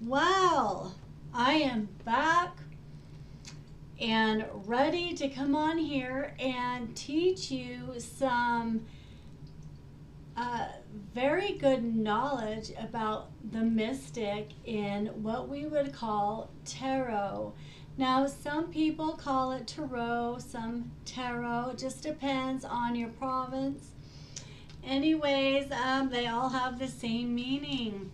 Well, I am back and ready to come on here and teach you some uh, very good knowledge about the mystic in what we would call tarot. Now, some people call it tarot, some tarot. It just depends on your province. Anyways, they all have the same meaning.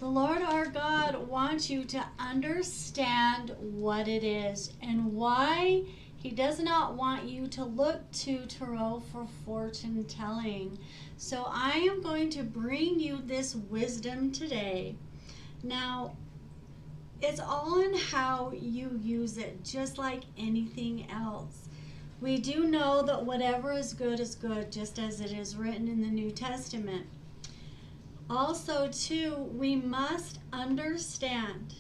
The Lord our God wants you to understand what it is and why He does not want you to look to tarot for fortune telling. So I am going to bring you this wisdom today. Now, it's all in how you use it, just like anything else. We do know that whatever is good, just as it is written in the New Testament. Also, too, we must understand,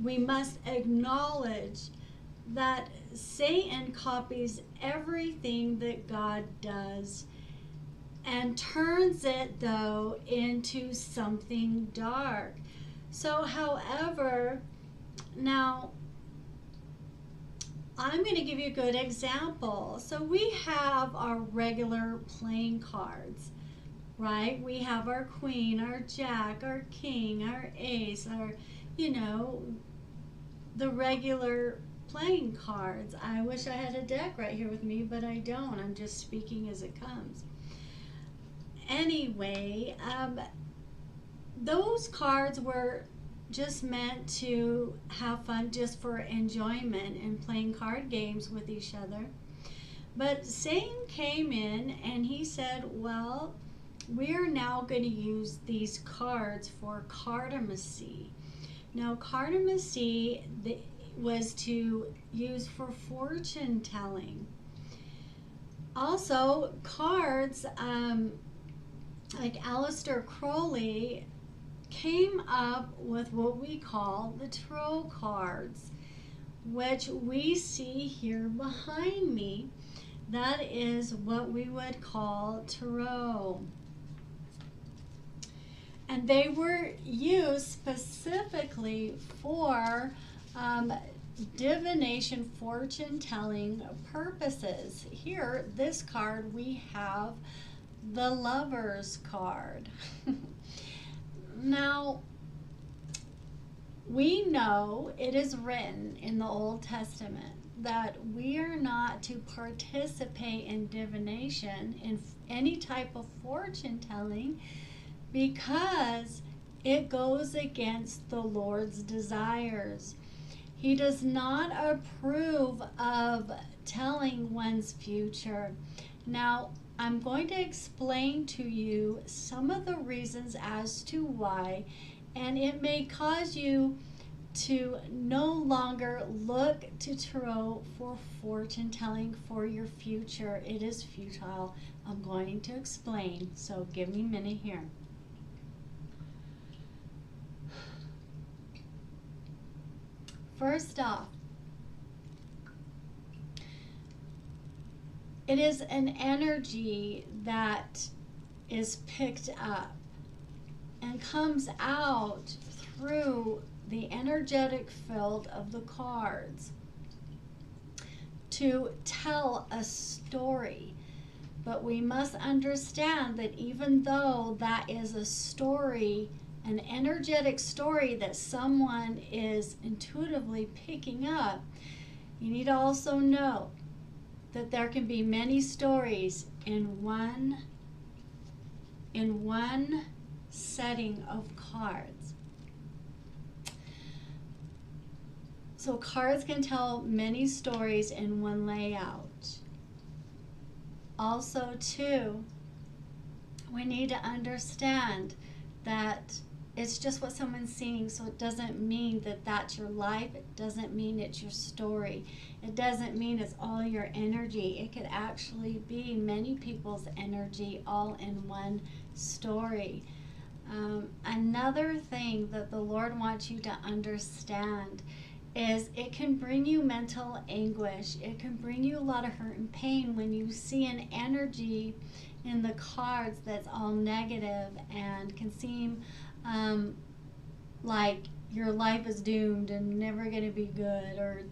we must acknowledge that Satan copies everything that God does and turns it, though, into something dark. So, however, now I'm going to give you a good example. So, we have our regular playing cards. Right? We have our queen, our jack, our king, our ace, our, the regular playing cards. I wish I had a deck right here with me, but I don't. I'm just speaking as it comes. Anyway, those cards were just meant to have fun, just for enjoyment and playing card games with each other. But Satan came in and he said, well, we're now going to use these cards for cartomancy. Now, cartomancy was to use for fortune telling. Also, cards like Aleister Crowley came up with what we call the tarot cards, which we see here behind me. That is what we would call tarot. And they were used specifically for divination, fortune telling purposes. Here, this card, we have the Lover's card. Now, we know it is written in the Old Testament that we are not to participate in divination, in any type of fortune telling, because it goes against the Lord's desires. He does not approve of telling one's future. Now, I'm going to explain to you some of the reasons as to why, and it may cause you to no longer look to tarot for fortune telling for your future. It is futile. I'm going to explain, so give me a minute here. First off, it is an energy that is picked up and comes out through the energetic field of the cards to tell a story. But we must understand that even though that is a story, an energetic story that someone is intuitively picking up, you need to also know that there can be many stories in one setting of cards. So cards can tell many stories in one layout. Also, too, we need to understand that it's just what someone's seeing, so it doesn't mean that that's your life. It doesn't mean it's your story. It doesn't mean it's all your energy. It could actually be many people's energy all in one story. Another thing that the Lord wants you to understand is it can bring you mental anguish. It can bring you a lot of hurt and pain when you see an energy in the cards that's all negative and can seem like your life is doomed and never going to be good, or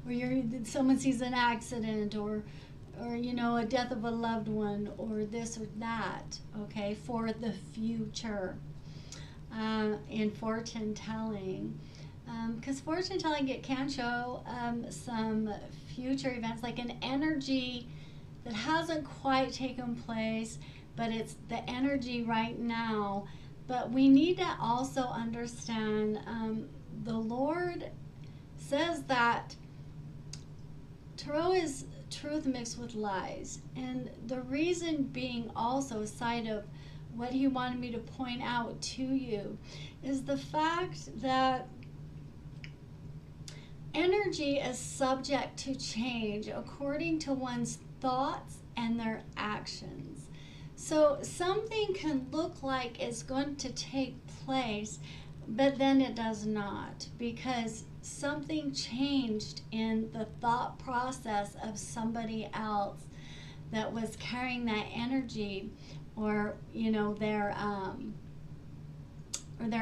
or someone sees an accident, or a death of a loved one, or this or that, okay, for the future, in fortune telling. Because fortune telling, it can show some future events, like an energy that hasn't quite taken place, but it's the energy right now. But we need to also understand, the Lord says that tarot is truth mixed with lies. And the reason being, also, aside of what he wanted me to point out to you, is the fact that energy is subject to change according to one's thoughts and their actions. So something can look like it's going to take place, but then it does not, because something changed in the thought process of somebody else that was carrying that energy, or their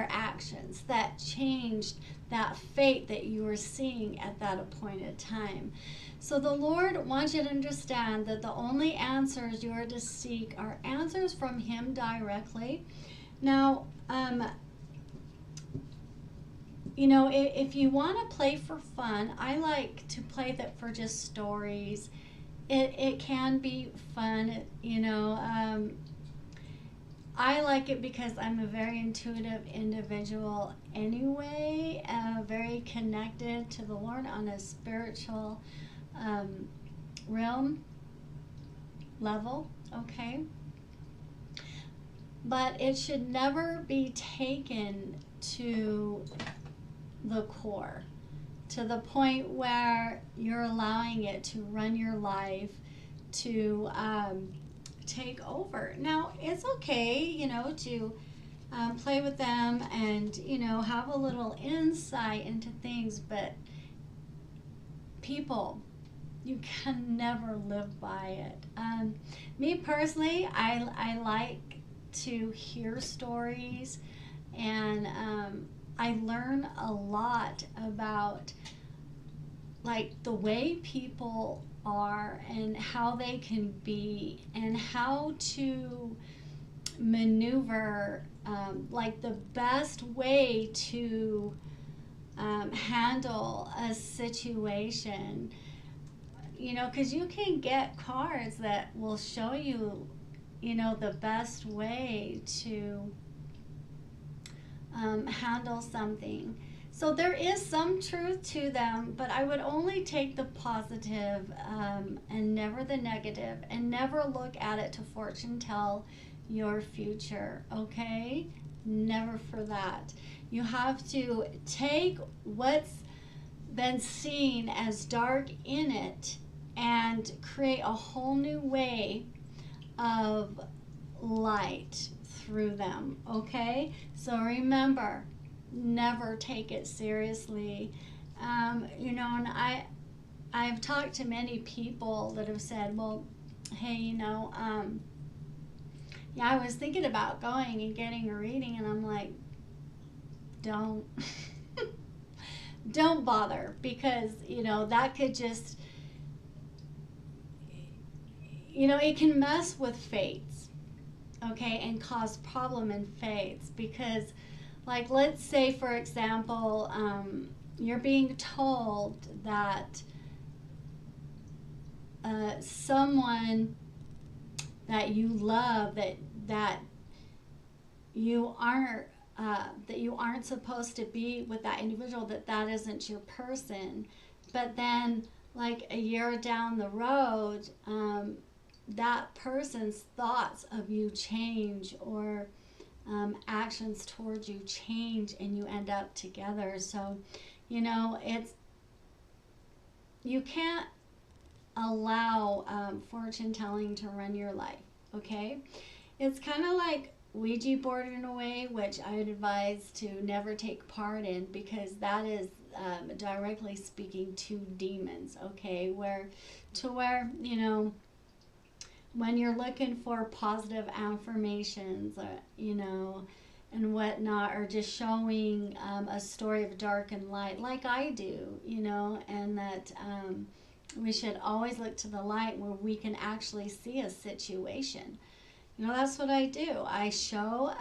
actions that changed that fate that you were seeing at that appointed time. So the Lord wants you to understand that the only answers you are to seek are answers from Him directly. Now, if you want to play for fun, I like to play that for just stories. It can be fun, I like it because I'm a very intuitive individual anyway, very connected to the Lord on a spiritual realm level, okay? But it should never be taken to the core, to the point where you're allowing it to run your life, to take over. Now, it's okay, to play with them and, have a little insight into things, but people, you can never live by it. Me personally, I like to hear stories, and I learn a lot about, like, the way people are and how they can be, and how to maneuver, like the best way to handle a situation, because you can get cards that will show you, the best way to handle something. So there is some truth to them, but I would only take the positive, and never the negative, and never look at it to fortune tell your future, okay? Never for that. You have to take what's been seen as dark in it and create a whole new way of light through them, okay? So remember, never take it seriously. And I've talked to many people that have said, well, hey, yeah, I was thinking about going and getting a reading, and I'm like, don't. Don't bother, because, that could just, it can mess with fates, okay, and cause problem in fates, because, like, let's say, for example, you're being told that someone that you love, that you aren't supposed to be with that individual, that isn't your person. But then, like, a year down the road, that person's thoughts of you change, or actions towards you change, and you end up together. So, you can't allow fortune telling to run your life, okay? It's kind of like Ouija board in a way, which I would advise to never take part in, because that is directly speaking to demons, okay? Where when you're looking for positive affirmations, and whatnot, or just showing a story of dark and light like I do, and that we should always look to the light where we can actually see a situation. That's what I do. I show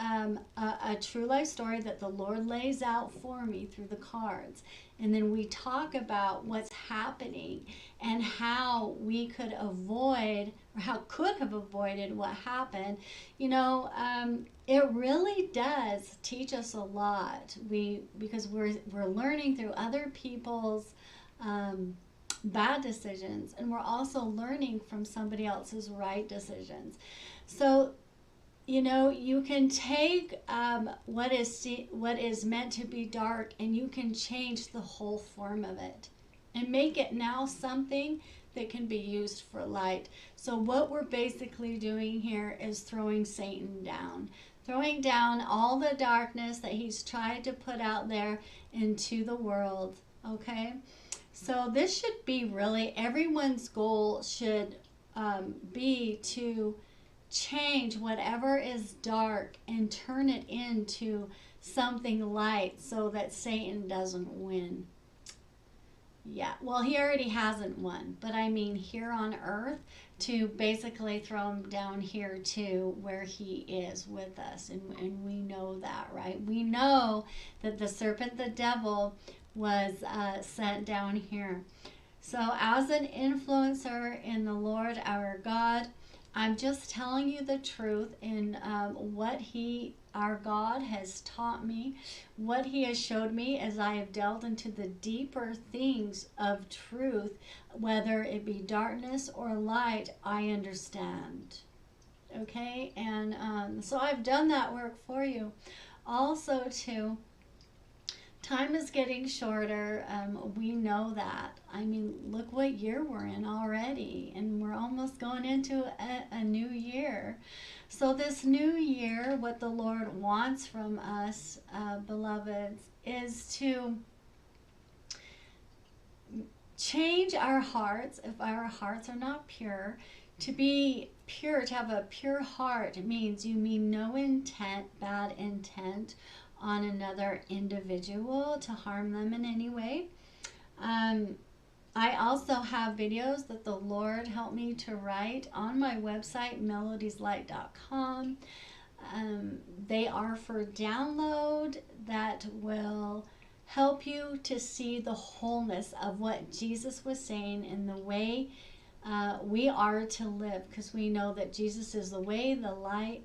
a true life story that the Lord lays out for me through the cards. And then we talk about what's happening and how we could avoid, or how could have avoided what happened. It really does teach us a lot. Because we're learning through other people's bad decisions, and we're also learning from somebody else's right decisions. So, you can take what is meant to be dark, and you can change the whole form of it and make it now something that can be used for light. So what we're basically doing here is throwing Satan down. Throwing down all the darkness that he's tried to put out there into the world, okay? So this should be really, everyone's goal should be to change whatever is dark and turn it into something light so that Satan doesn't win. Yeah, well, he already hasn't won, but I mean here on earth, to basically throw him down here too, where he is with us. And we know that, right? We know that the serpent, the devil, was sent down here. So as an influencer in the Lord our God, I'm just telling you the truth in what our God has taught me, what he has showed me as I have delved into the deeper things of truth, whether it be darkness or light, I understand. Okay? And so I've done that work for you. Also, too, time is getting shorter. We know that. I mean, look what year we're in already, and we're almost going into a new year. So this new year, what the Lord wants from us, beloveds, is to change our hearts. If our hearts are not pure, to be pure, to have a pure heart means you mean no intent, bad intent, on another individual to harm them in any way. I also have videos that the Lord helped me to write on my website, melodyslight.com. They are for download that will help you to see the wholeness of what Jesus was saying in the way we are to live, because we know that Jesus is the way, the light,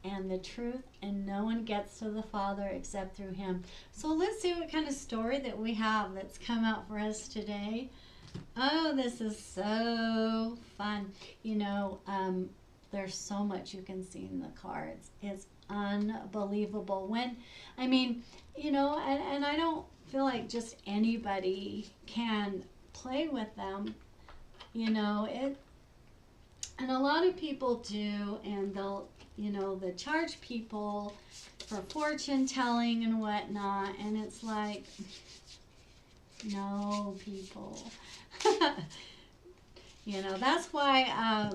and the truth, and no one gets to the Father except through him. So let's see what kind of story that we have that's come out for us today. Oh, this is so fun. There's so much you can see in the cards. It's unbelievable. And I don't feel like just anybody can play with them. And a lot of people do, and they'll they charge people for fortune telling and whatnot, and it's like, no, people. That's why,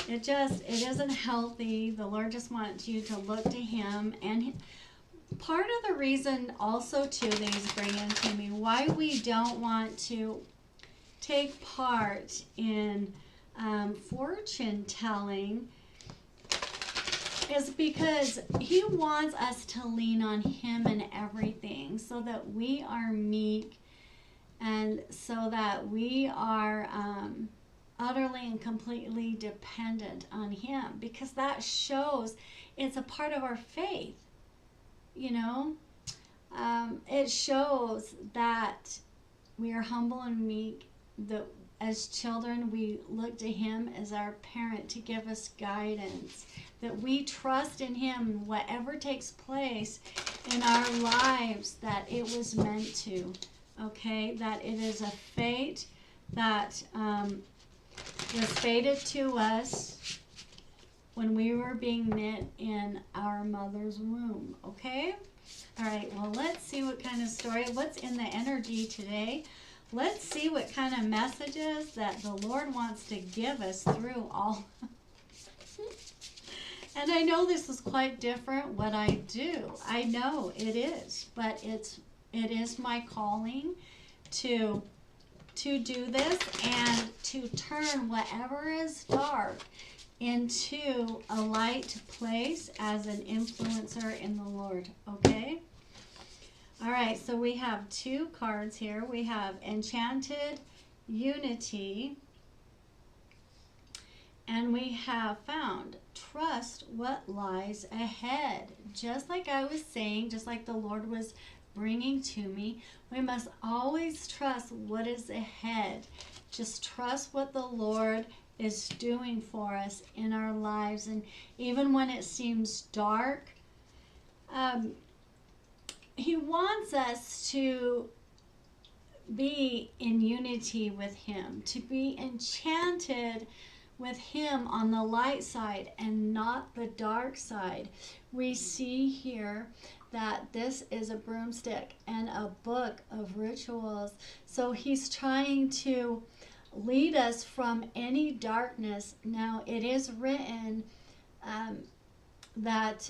it isn't healthy. The Lord just wants you to look to him. And part of the reason also, too, that he's bringing to me, why we don't want to take part in fortune telling, is because he wants us to lean on him in everything, so that we are meek, and so that we are utterly and completely dependent on him, because that shows it's a part of our faith. It shows that we are humble and meek, that as children, we look to him as our parent to give us guidance, that we trust in him, whatever takes place in our lives, that it was meant to, okay? That it is a fate that was fated to us when we were being knit in our mother's womb, okay? All right, well, let's see what kind of story, what's in the energy today. Let's see what kind of messages that the Lord wants to give us through all. And I know this is quite different what I do. I know it is, but it is my calling to do this and to turn whatever is dark into a light place as an influencer in the Lord, okay? All right, so we have two cards here. We have Enchanted Unity, and we have found Trust What Lies Ahead. Just like I was saying, just like the Lord was bringing to me, we must always trust what is ahead. Just trust what the Lord is doing for us in our lives. And even when it seems dark, He wants us to be in unity with Him, to be enchanted with Him on the light side and not the dark side. We see here that this is a broomstick and a book of rituals. So He's trying to lead us from any darkness. Now, it is written that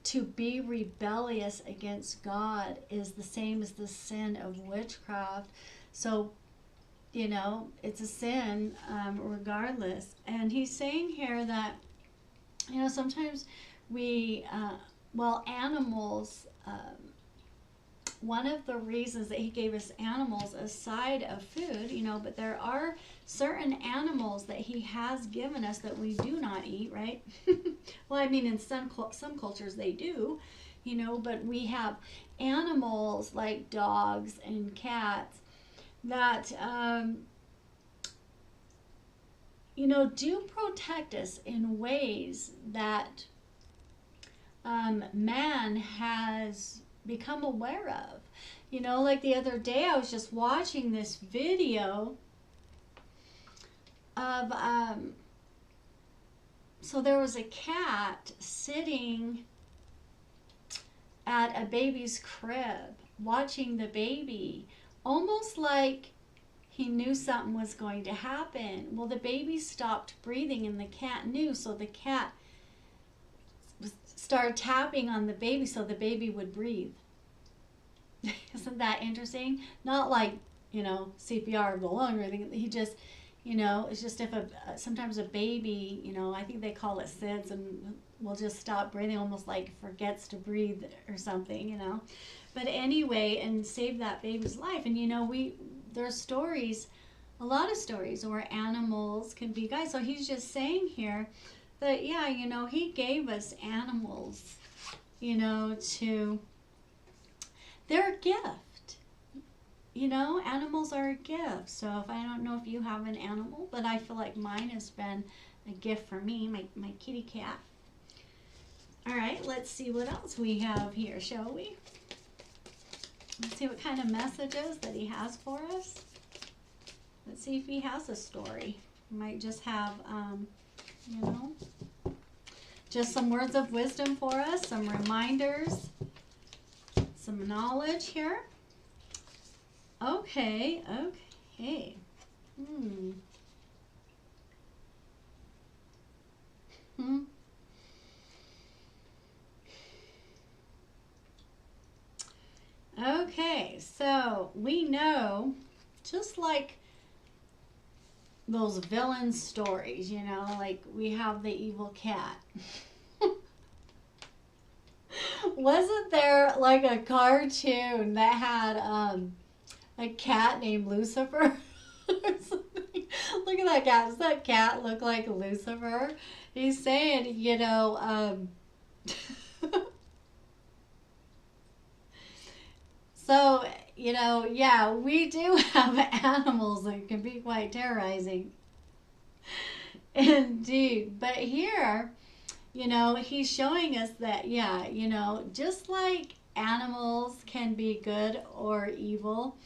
to be rebellious against God is the same as the sin of witchcraft. So, you know, it's a sin regardless. And He's saying here that, you know, sometimes we, animals, one of the reasons that He gave us animals aside of food, you know, but there are certain animals that He has given us that we do not eat, right? Well, I mean, in some cultures they do, you know, but we have animals like dogs and cats that, you know, do protect us in ways that man has become aware of. You know, like the other day I was just watching this video of so there was a cat sitting at a baby's crib watching the baby, almost like he knew something was going to happen. Well, the baby stopped breathing and the cat knew, so the cat started tapping on the baby so the baby would breathe. Isn't that interesting? Not like, you know, CPR of the lung or anything. He just, you know, it's just if sometimes a baby, you know, I think they call it SIDS, and will just stop breathing, almost like forgets to breathe or something, you know. But anyway, and save that baby's life. And, you know, there's stories, a lot of stories where animals can be guides. So He's just saying here that, yeah, you know, He gave us animals, you know, they're a gift. You know, animals are a gift. So if I don't know if you have an animal, but I feel like mine has been a gift for me, my kitty cat. All right, let's see what else we have here, shall we? Let's see what kind of messages that He has for us. Let's see if He has a story. He might just have, you know, just some words of wisdom for us, some reminders, some knowledge here. Okay. Okay, so we know, just like those villain stories, you know, like we have the evil cat. Wasn't there like a cartoon that had a cat named Lucifer? Look at that cat. Does that cat look like Lucifer? He's saying, you know, so, you know, yeah, we do have animals that can be quite terrorizing. Indeed. But here, you know, He's showing us that, yeah, you know, just like animals can be good or evil,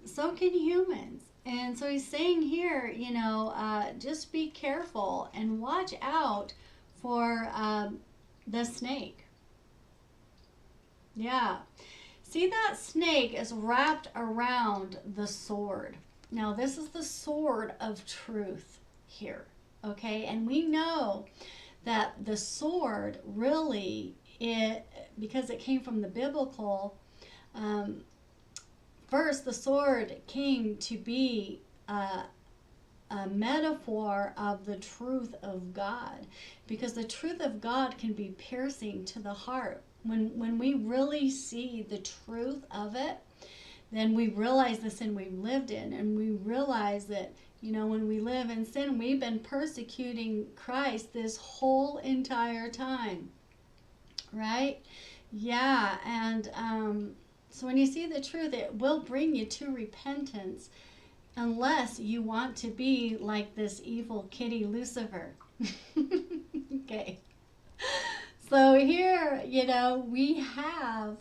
so can humans. And so He's saying here, you know, just be careful and watch out for the snake. Yeah. See, that snake is wrapped around the sword. Now, this is the sword of truth here, okay? And we know that the sword really, because it came from the biblical, um, first the sword came to be a metaphor of the truth of God, because the truth of God can be piercing to the heart. When we really see the truth of it, then we realize the sin we've lived in, and we realize that, when we live in sin, we've been persecuting Christ this whole entire time, right? Yeah, and so when you see the truth, it will bring you to repentance, unless you want to be like this evil kitty Lucifer. Okay. So here, we have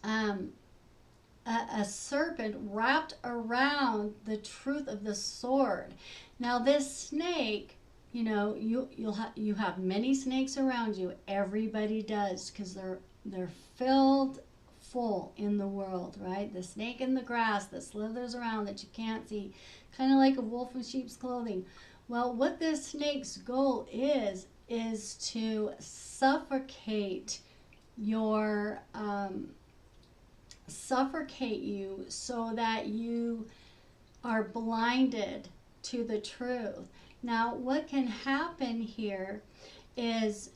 a serpent wrapped around the truth of the sword. Now this snake, you have many snakes around you. Everybody does, because they're filled full in the world, right? The snake in the grass that slithers around that you can't see, kind of like a wolf in sheep's clothing. Well, what this snake's goal is to suffocate your suffocate you, so that you are blinded to the truth. Now, what can happen here is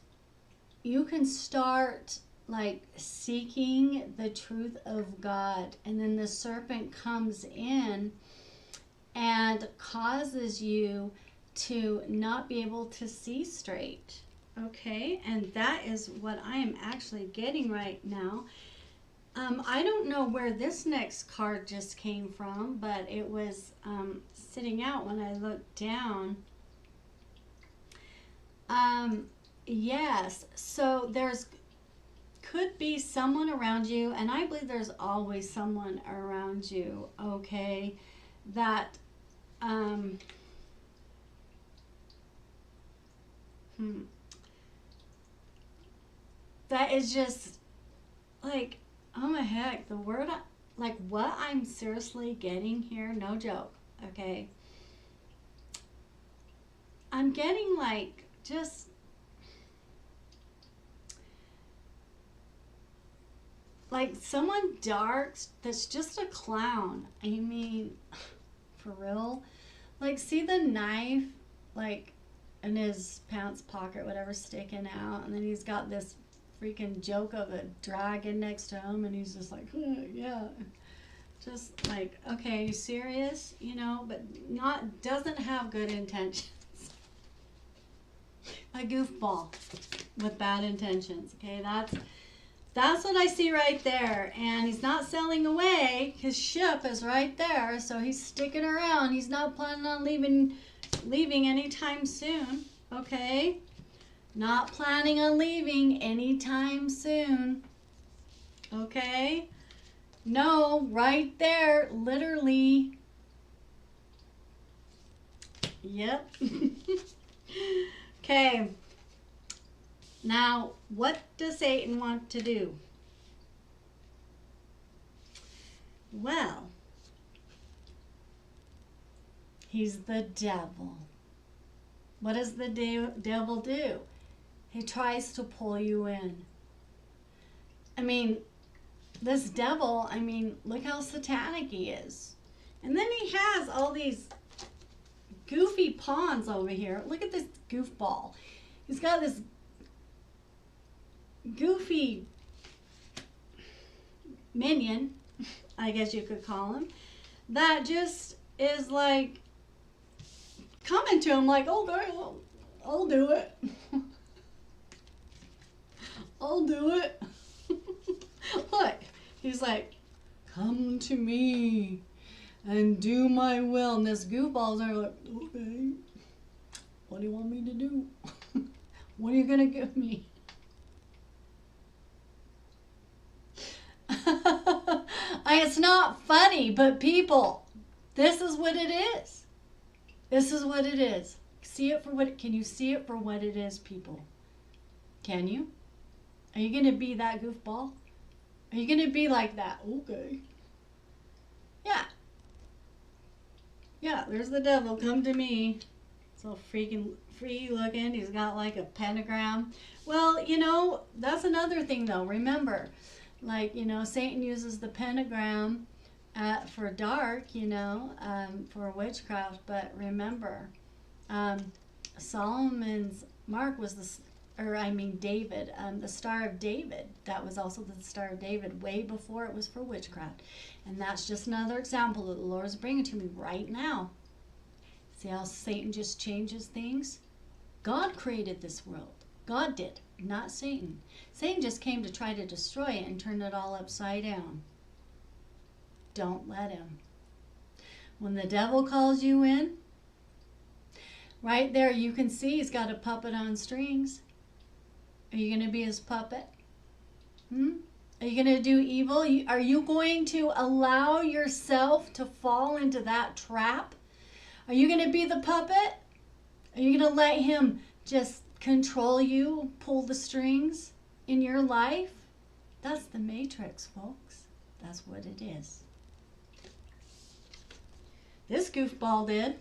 you can start like seeking the truth of God, and then the serpent comes in and causes you to not be able to see straight. Okay, and that is what I am actually getting right now. I don't know where this next card just came from, but it was sitting out when I looked down. Yes, so could be someone around you, and I believe there's always someone around you, okay, that that is just like, oh my heck, the word, like what I'm seriously getting here, no joke, okay, I'm getting like just like someone dark that's just a clown. I mean, for real. Like, see the knife, like, in his pants pocket, whatever, sticking out, and then he's got this freaking joke of a dragon next to him, and he's just like, yeah. Just like, okay, are you serious? But doesn't have good intentions. A goofball with bad intentions. Okay, that's what I see right there. And he's not sailing away. His ship is right there, so he's sticking around. He's not planning on leaving anytime soon. Okay, not planning on leaving anytime soon. Okay, no, right there, literally. Yep. Okay. Now, what does Satan want to do? Well, he's the devil. What does the devil do? He tries to pull you in. I mean, this devil, look how satanic he is. And then he has all these goofy pawns over here. Look at this goofball. He's got this goofy minion, I guess you could call him, that just is like coming to him like, okay, well, I'll do it. I'll do it. Look, he's like, come to me and do my will. And this goofball's there like, okay, what do you want me to do? What are you going to give me? It's not funny, but people, this is what it is. This is what it is. Can you see it for what it is, people? Can you? Are you going to be that goofball? Are you going to be like that? Okay. Yeah. Yeah, there's the devil. Come to me. So freaking free looking. He's got like a pentagram. Well, you know, that's another thing though. Remember, like, you know, Satan uses the pentagram for dark, you know, for witchcraft. But remember, Solomon's mark was David, the Star of David. That was also the Star of David way before it was for witchcraft. And that's just another example that the Lord is bringing to me right now. See how Satan just changes things? God created this world. God did, not Satan. Satan just came to try to destroy it and turn it all upside down. Don't let him. When the devil calls you in, right there you can see he's got a puppet on strings. Are you going to be his puppet? Are you going to do evil? Are you going to allow yourself to fall into that trap? Are you going to be the puppet? Are you going to let him just control you, pull the strings in your life? That's the matrix, folks. That's what it is. This goofball did.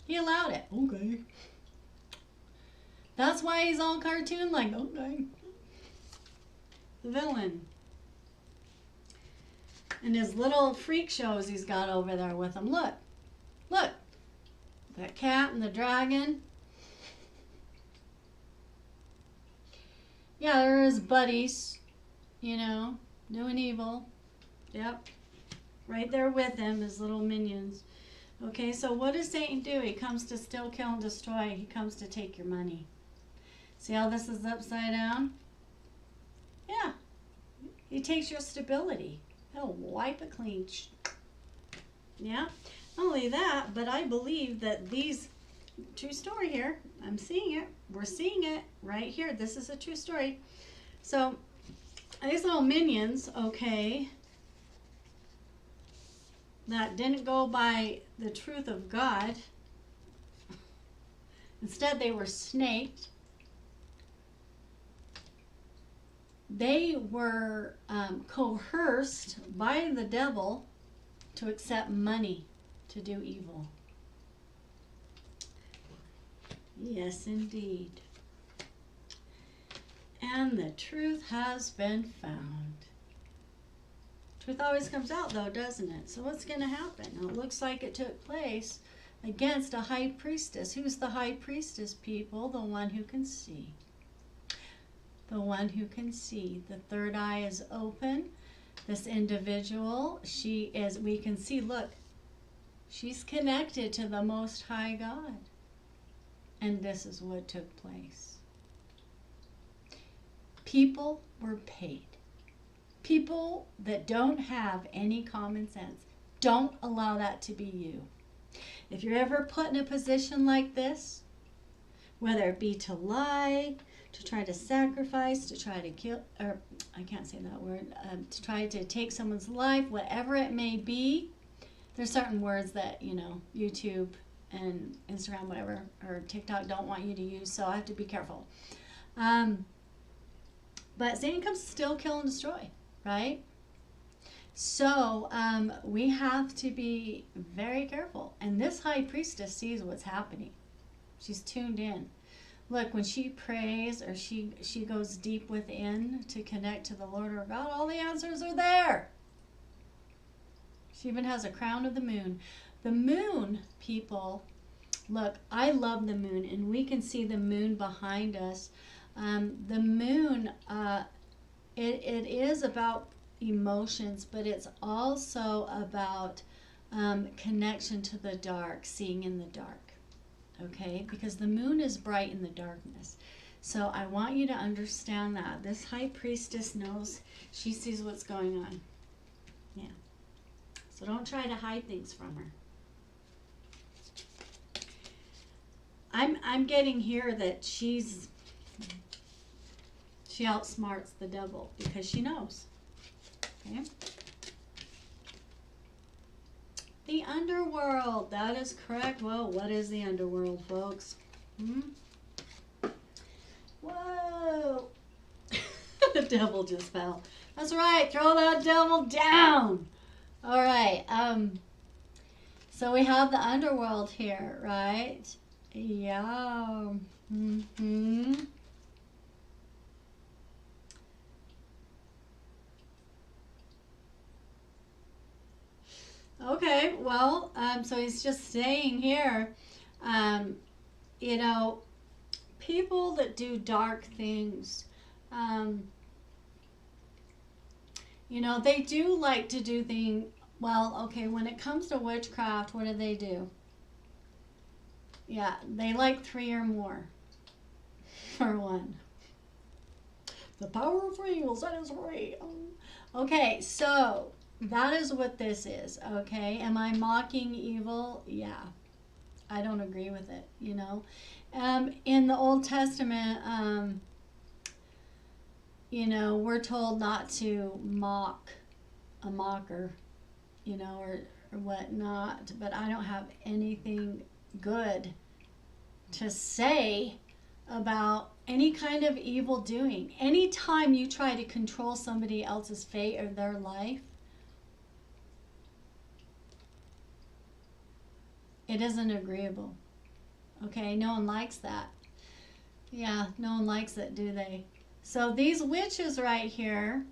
He allowed it. Okay. That's why he's all cartoon-like. Okay. The villain. And his little freak shows he's got over there with him. Look. Look. That cat and the dragon. Yeah, they're his buddies, you know, doing evil. Yep. Right there with him, his little minions. Okay, so what does Satan do? He comes to steal, kill, and destroy. He comes to take your money. See how this is upside down? Yeah. He takes your stability. He'll wipe it clean. Yeah. Not only that, but I believe that these, true story here, I'm seeing it, we're seeing it right here. This is a true story. So these little minions, okay, that didn't go by the truth of God. Instead, they were snaked. They were coerced by the devil to accept money to do evil. Yes, indeed. And the truth has been found. Truth always comes out though, doesn't it? So what's going to happen? Now, it looks like it took place against a high priestess. Who's the high priestess, people? The one who can see. The one who can see. The third eye is open. This individual, we can see, look, she's connected to the Most High God. And this is what took place. People were paid. People that don't have any common sense. Don't allow that to be you. If you're ever put in a position like this, whether it be to lie, to try to sacrifice, to try to kill, or I can't say that word, to try to take someone's life, whatever it may be, there's certain words that, you know, YouTube and Instagram, whatever, or TikTok don't want you to use, so I have to be careful. But Satan comes to steal, kill, and destroy, right? So we have to be very careful. And this high priestess sees what's happening. She's tuned in. Look, when she prays or she goes deep within to connect to the Lord or God, all the answers are there. She even has a crown of the moon. The moon, people, look, I love the moon, and we can see the moon behind us. The moon, it is about emotions, but it's also about connection to the dark, seeing in the dark. Okay, because the moon is bright in the darkness. So I want you to understand that. This high priestess knows, she sees what's going on. Yeah. So don't try to hide things from her. I'm getting here that she outsmarts the devil because she knows. Okay? The underworld, that is correct. Well, what is the underworld, folks? Whoa! The devil just fell. That's right, throw that devil down. All right, so we have the underworld here, right? Yeah. Mm-hmm. Okay, well, so he's just saying here, um, you know, people that do dark things, um, they do like to do things. Well, okay, when it comes to witchcraft, what do? Yeah, they like three or more for one. The power of real, that is real. Okay, so that is what this is. Okay, am I mocking evil? Yeah, I don't agree with it. In the Old Testament, we're told not to mock a mocker, or whatnot, but I don't have anything good to say about any kind of evil doing. Anytime you try to control somebody else's fate or their life, it isn't agreeable. Okay, no one likes that. Yeah, no one likes it, do they? So these witches right here,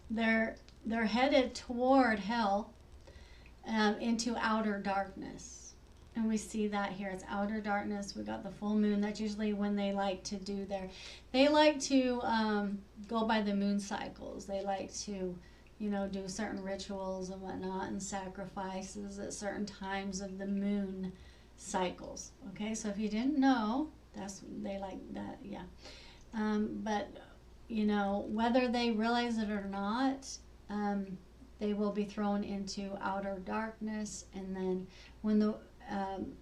they're they're headed toward hell, into outer darkness. And we see that here. It's outer darkness. We got the full moon. That's usually when they like to do they like to go by the moon cycles. They like to, do certain rituals and whatnot and sacrifices at certain times of the moon cycles. Okay, so if you didn't know, they like that, yeah. But, whether they realize it or not, um, they will be thrown into outer darkness. And then when um,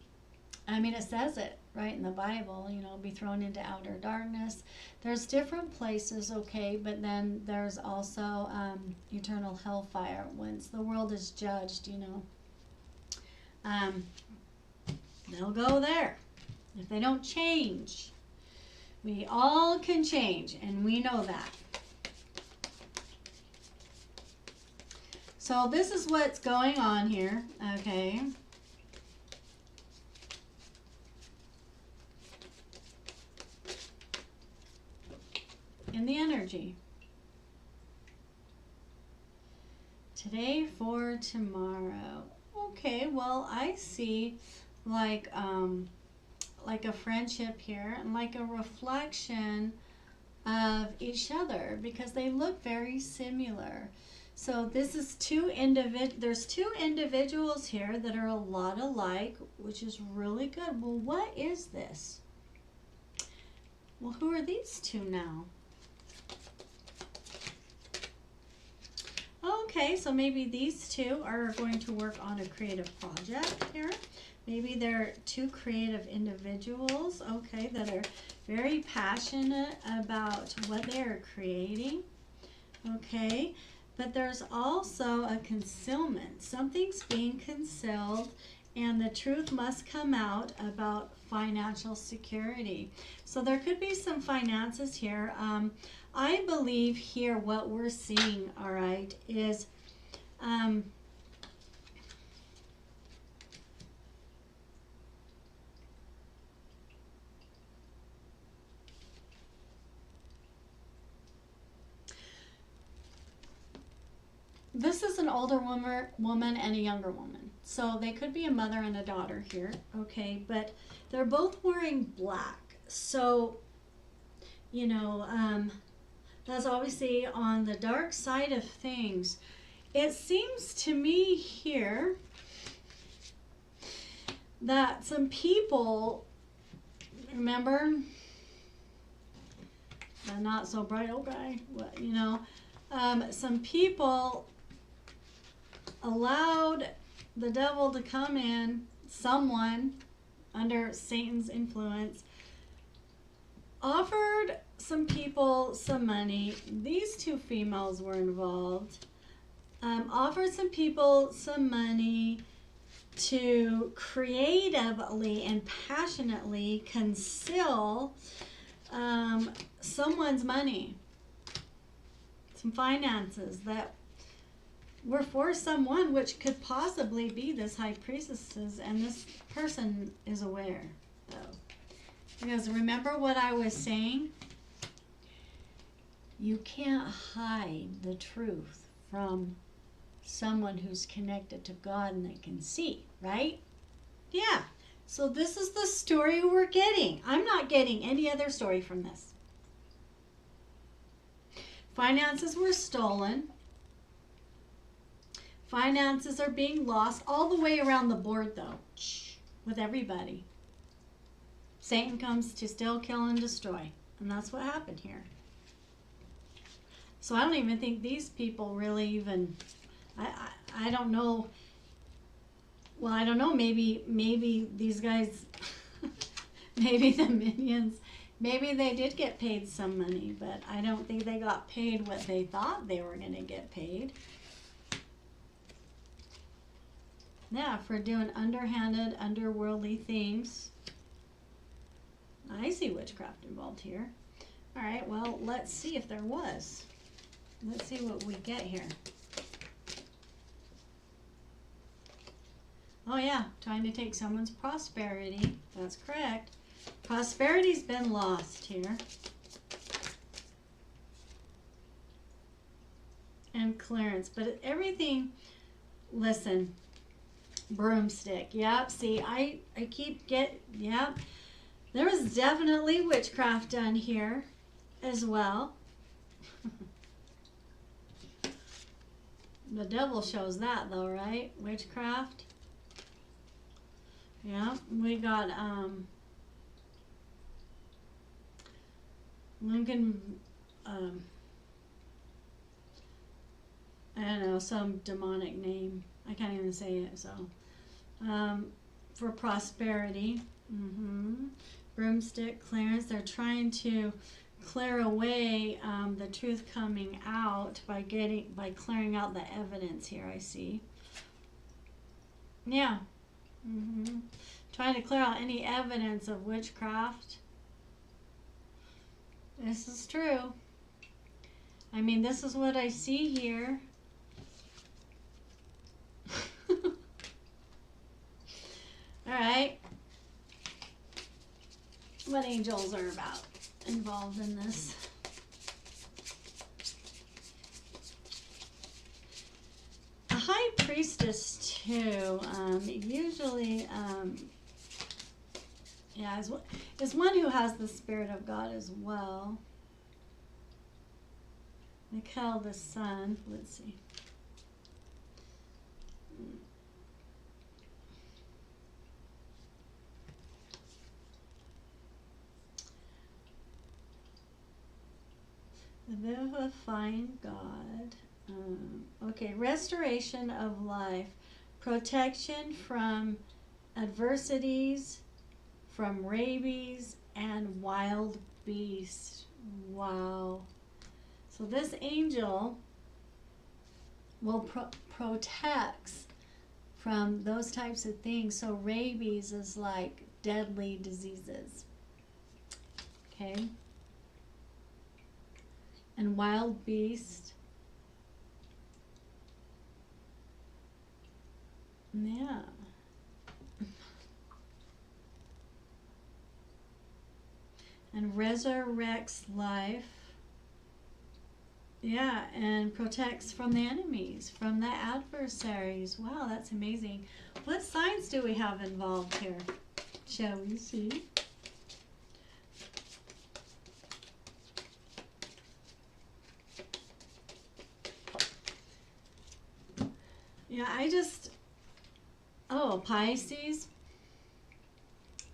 it says it right in the Bible, be thrown into outer darkness. There's different places, okay, but then there's also eternal hellfire once the world is judged, um, they'll go there if they don't change. We all can change, and we know that. So this is what's going on here, okay? In the energy. Today for tomorrow. Okay, well, I see like a friendship here and like a reflection of each other because they look very similar. So this is there's two individuals here that are a lot alike, which is really good. Well, what is this? Well, who are these two now? Okay, so maybe these two are going to work on a creative project here. Maybe they're two creative individuals, okay, that are very passionate about what they're creating, okay. But there's also a concealment. Something's being concealed, and the truth must come out about financial security. So there could be some finances here. I believe here what we're seeing, all right, is this is an older woman and a younger woman. So they could be a mother and a daughter here, okay? But they're both wearing black. So, that's obviously on the dark side of things. It seems to me here that some people, remember, the not so bright old guy, some people allowed the devil to come in, someone under Satan's influence, offered some people some money. These two females were involved. Offered some people some money to creatively and passionately conceal someone's money, some finances that were for someone, which could possibly be this high priestesses, and this person is aware. though. Because remember what I was saying? You can't hide the truth from someone who's connected to God and that can see, right? Yeah. So this is the story we're getting. I'm not getting any other story from this. Finances were stolen. Finances are being lost all the way around the board, though, with everybody. Satan comes to steal, kill, and destroy. And that's what happened here. So I don't even think these people really even, I don't know. Well, I don't know. Maybe these guys, maybe the minions, maybe they did get paid some money, but I don't think they got paid what they thought they were going to get paid. Yeah, for doing underhanded, underworldly things. I see witchcraft involved here. All right, well, let's see if there was. Let's see what we get here. Oh yeah, trying to take someone's prosperity. That's correct. Prosperity's been lost here. And clearance. But everything, listen, broomstick. Yep, see, I keep yep. There was definitely witchcraft done here as well. The devil shows that though, right? Witchcraft. Yeah, we got Lincoln, I don't know, some demonic name. I can't even say it, so. For prosperity. Broomstick, clearance. They're trying to clear away the truth coming out by clearing out the evidence here, I see. Yeah. Trying to clear out any evidence of witchcraft. This is true. I mean, this is what I see here. All right. What angels are involved in this? A high priestess too. Usually, yeah, is one who has the Spirit of God as well. Michael the Son. Let's see. The vivifying God. Okay, restoration of life, protection from adversities, from rabies and wild beasts. Wow. So this angel will protects from those types of things. So rabies is like deadly diseases. Okay. And wild beast. Yeah. And resurrects life. Yeah, and protects from the enemies, from the adversaries. Wow, that's amazing. What signs do we have involved here? Shall we see? Yeah, oh, Pisces.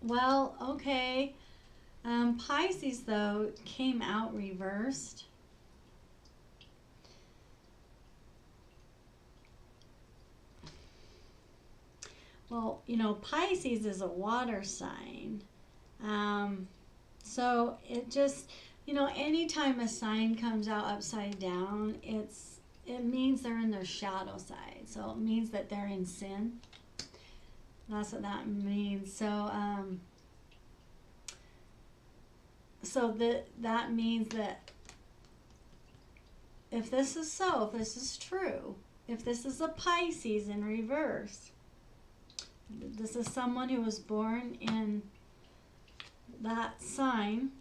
Well, okay. Pisces, though, came out reversed. Well, Pisces is a water sign. So it just, anytime a sign comes out upside down, it means they're in their shadow side. So it means that they're in sin. That's what that means. So, that means that if this is so, if this is true, if this is a Pisces in reverse, this is someone who was born in that sign,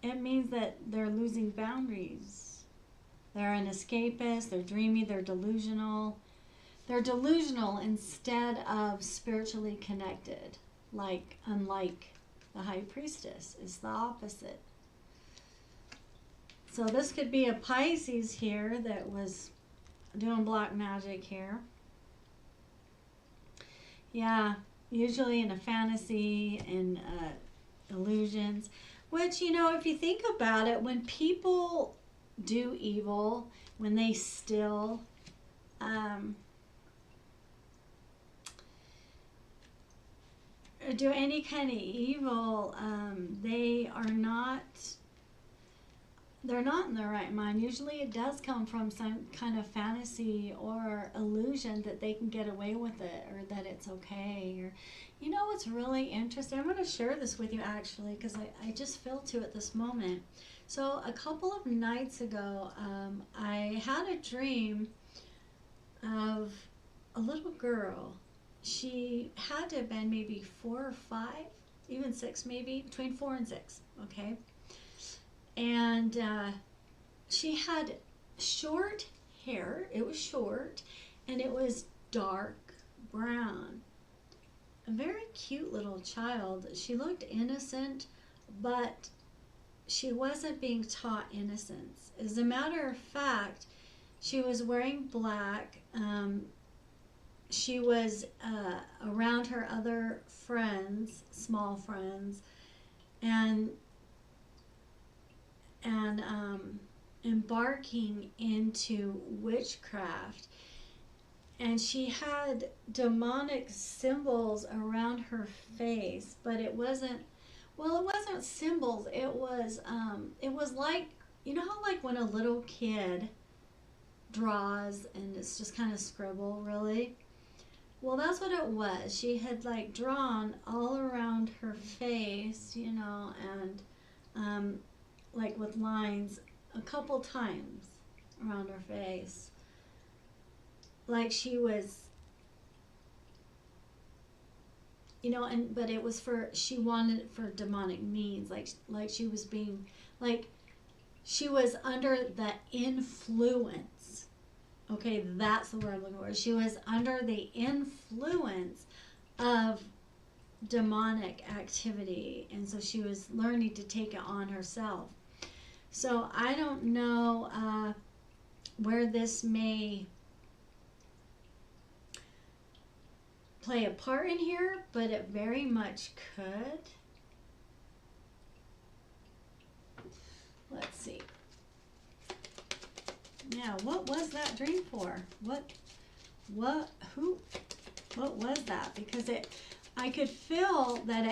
it means that they're losing boundaries. They're an escapist, they're dreamy, they're delusional. They're delusional instead of spiritually connected, unlike the high priestess. It's the opposite. So this could be a Pisces here that was doing black magic here. Yeah, usually in a fantasy and illusions, which, if you think about it, when people do evil, when they steal, or do any kind of evil, they're not in their right mind. Usually it does come from some kind of fantasy or illusion that they can get away with it, or that it's okay. Or, what's really interesting, I'm going to share this with you actually, because I just feel to it this moment. So a couple of nights ago, I had a dream of a little girl. She had to have been maybe 4 or 5, even 6 maybe, between 4 and 6, okay? And she had short hair. It was short, and it was dark brown. A very cute little child. She looked innocent, but she wasn't being taught innocence. As a matter of fact, she was wearing black. She was around her other friends, small friends, and embarking into witchcraft. And she had demonic symbols around her face, but it wasn't symbols. It was like, how like when a little kid draws and it's just kind of scribble, really? Well, that's what it was. She had like drawn all around her face, and like with lines a couple times around her face. Like she was, but it was she wanted it for demonic means, like she was being, like she was under the influence. Okay, that's the word I'm looking for. She was under the influence of demonic activity, and so she was learning to take it on herself. So I don't know where this may play a part in here, but it very much could. Let's see. Yeah, what was that dream for? What was that? Because I could feel that it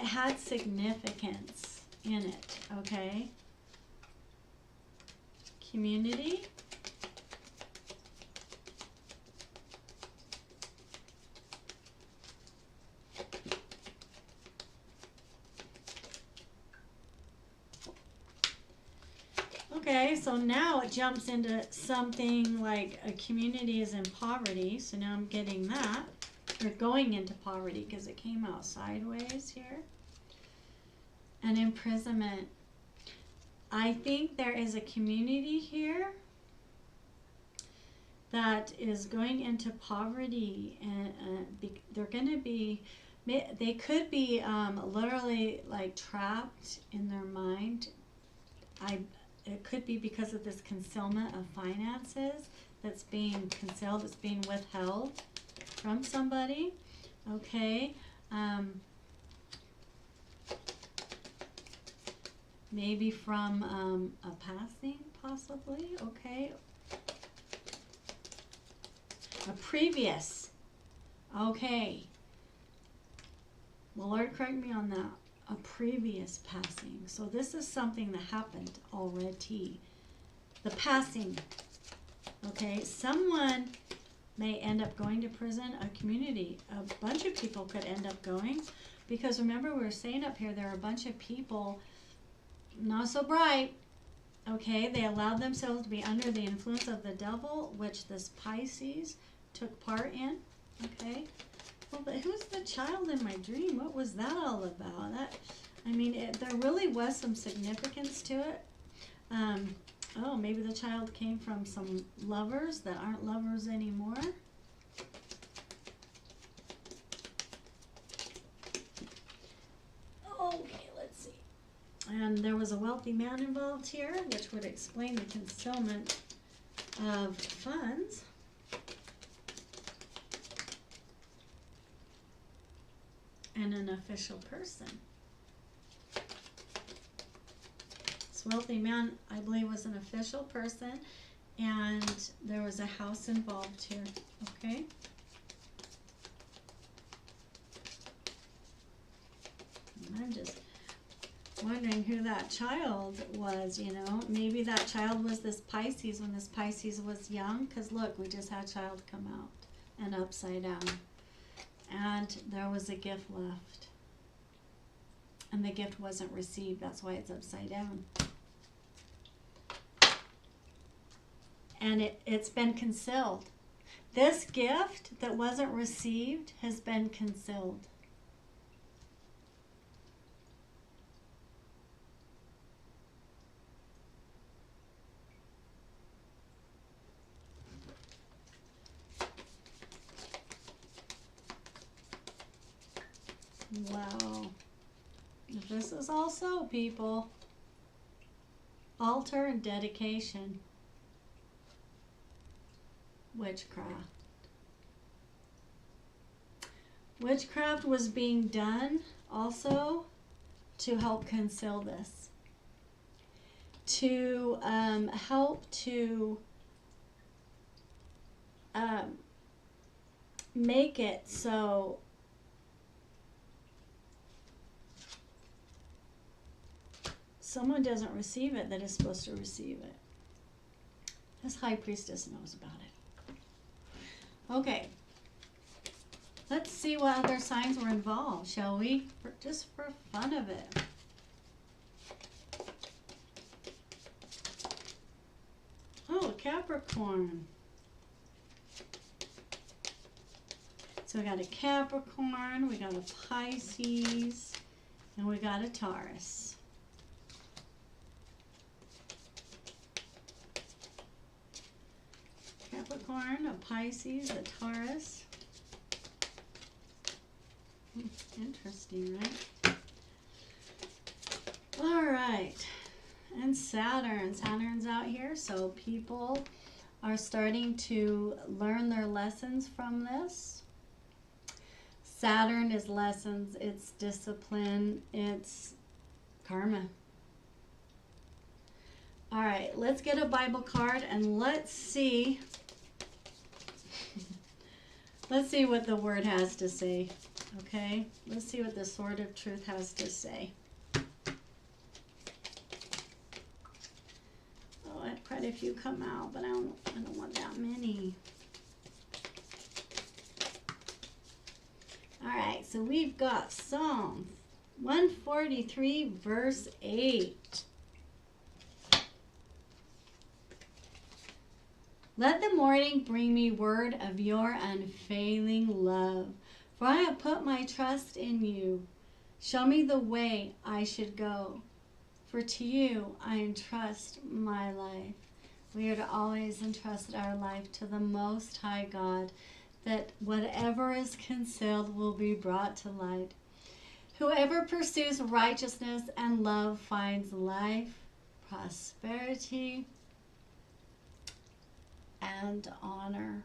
had significance in it, okay? Community. Okay, so now it jumps into something like a community is in poverty. So now I'm getting that. Or going into poverty because it came out sideways here. And imprisonment. I think there is a community here that is going into poverty, and they're going to be, they could be literally like trapped in their mind. It could be because of this concealment of finances that's being concealed, that's being withheld from somebody. Okay. Maybe from a passing, possibly. Okay. A previous. Okay. Well, Lord, correct me on that. A previous passing. So this is something that happened already. The passing. Okay. Someone may end up going to prison. A community. A bunch of people could end up going. Because remember, we were saying up here, there are a bunch of people not so bright. Okay. They allowed themselves to be under the influence of the devil, which this Pisces took part in. Okay. Well, but who's the child in my dream? What was that all about? There really was some significance to it. Oh, maybe the child came from some lovers that aren't lovers anymore. Okay, let's see. And there was a wealthy man involved here, which would explain the concealment of funds. And an official person. This wealthy man, I believe, was an official person, and there was a house involved here, okay? And I'm just wondering who that child was, you know. Maybe that child was this Pisces when this Pisces was young, because look, we just had child come out and upside down. And there was a gift left. And the gift wasn't received. That's why it's upside down. And it's been concealed. This gift that wasn't received has been concealed. Wow. This is also, people, altar and dedication. Witchcraft. Witchcraft was being done also to help conceal this. To help to make it so someone doesn't receive it that is supposed to receive it. This high priestess knows about it. Okay. Let's see what other signs were involved, shall we? Just for fun of it. Oh, Capricorn. So we got a Capricorn, we got a Pisces, and we got a Taurus. Capricorn, a Pisces, a Taurus. Interesting, right? All right. And Saturn. Saturn's out here, so people are starting to learn their lessons from this. Saturn is lessons, it's discipline, it's karma. All right, let's get a Bible card and let's see what the Word has to say, okay? Let's see what the Sword of Truth has to say. Oh, I had quite a few come out, but I don't want that many. All right, so we've got Psalm 143, verse 8. Let the morning bring me word of your unfailing love, for I have put my trust in you. Show me the way I should go, for to you I entrust my life. We are to always entrust our life to the Most High God, that whatever is concealed will be brought to light. Whoever pursues righteousness and love finds life, prosperity, and honor.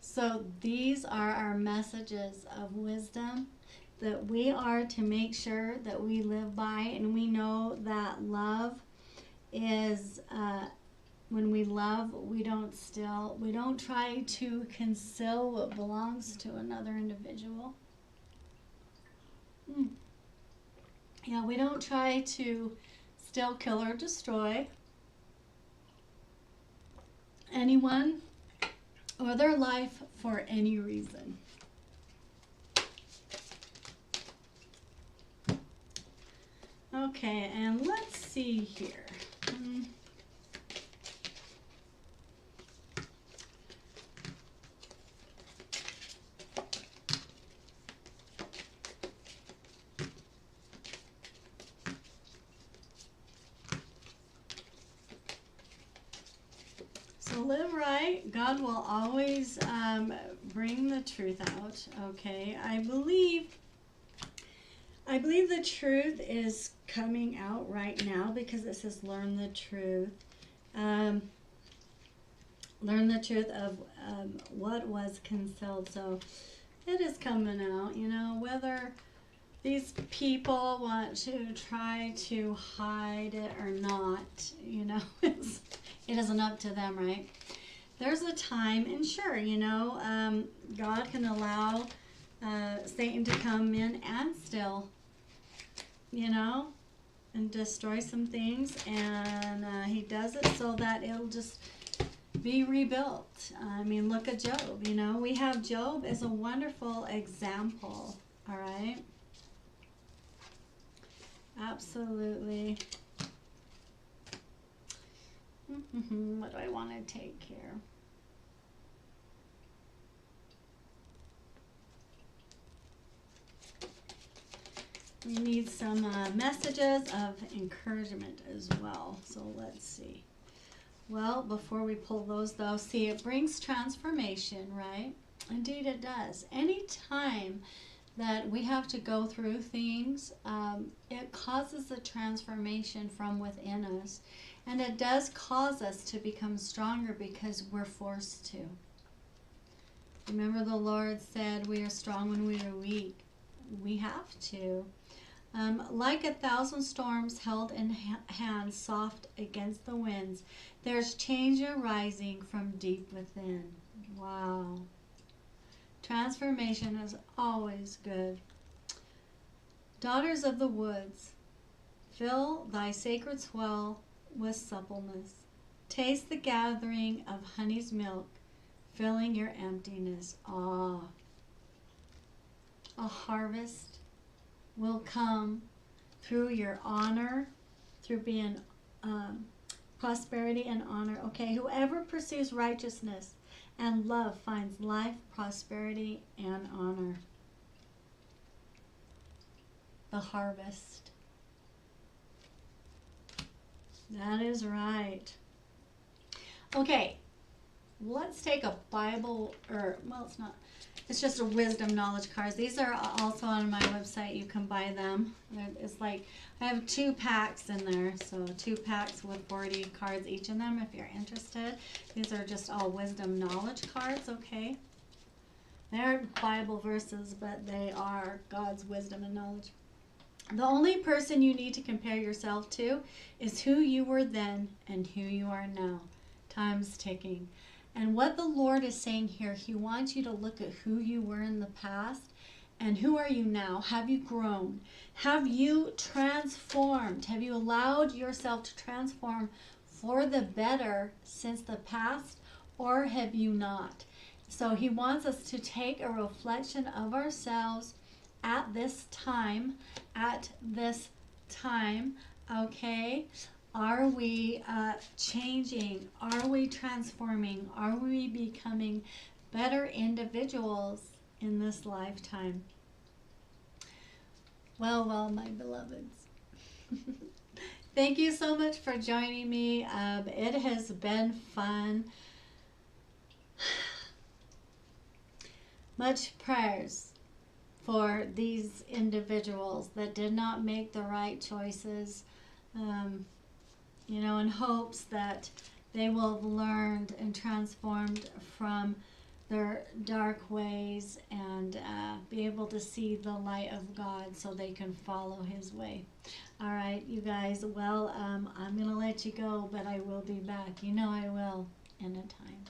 So these are our messages of wisdom that we are to make sure that we live by, and we know that love is when we love, we don't try to conceal what belongs to another individual. Yeah, we don't try to steal, kill, or destroy anyone or their life for any reason. Okay, and let's see here. Live right. God will always bring the truth out. Okay, I believe the truth is coming out right now because it says learn the truth. Learn the truth of what was concealed. So it is coming out, whether these people want to try to hide it or not, it isn't up to them, right? There's a time, and sure, God can allow Satan to come in and still, and destroy some things, and he does it so that it'll just be rebuilt. I mean, look at Job, we have Job as a wonderful example, all right? Absolutely. What do I want to take here? We need some messages of encouragement as well. So let's see. Well, before we pull those though, see, it brings transformation, right? Indeed it does. Anytime that we have to go through things, it causes a transformation from within us. And it does cause us to become stronger because we're forced to. Remember the Lord said we are strong when we are weak. We have to. Like 1,000 storms held in hand soft against the winds, there's change arising from deep within. Wow. Transformation is always good. Daughters of the woods, fill thy sacred swell with suppleness. Taste the gathering of honey's milk, filling your emptiness. Ah, a harvest will come through your honor, through being prosperity and honor. Okay, whoever pursues righteousness and love finds life, prosperity, and honor. The harvest. That is right. Okay, let's take a Bible, it's not, it's just a wisdom knowledge cards. These are also on my website. You can buy them. It's like, I have 2 packs in there, so 2 packs with 40 cards each in them if you're interested. These are just all wisdom knowledge cards, okay? They aren't Bible verses, but they are God's wisdom and knowledge. The only person you need to compare yourself to is who you were then and who you are now. Time's ticking. And what the Lord is saying here, He wants you to look at who you were in the past and who are you now. Have you grown? Have you transformed? Have you allowed yourself to transform for the better since the past, or have you not? So He wants us to take a reflection of ourselves at this time, okay? Are we changing? Are we transforming? Are we becoming better individuals in this lifetime? Well, my beloveds. Thank you so much for joining me. It has been fun. Much prayers for these individuals that did not make the right choices, in hopes that they will have learned and transformed from their dark ways and be able to see the light of God so they can follow His way. All right, you guys, well, I'm going to let you go, but I will be back. I will in a time.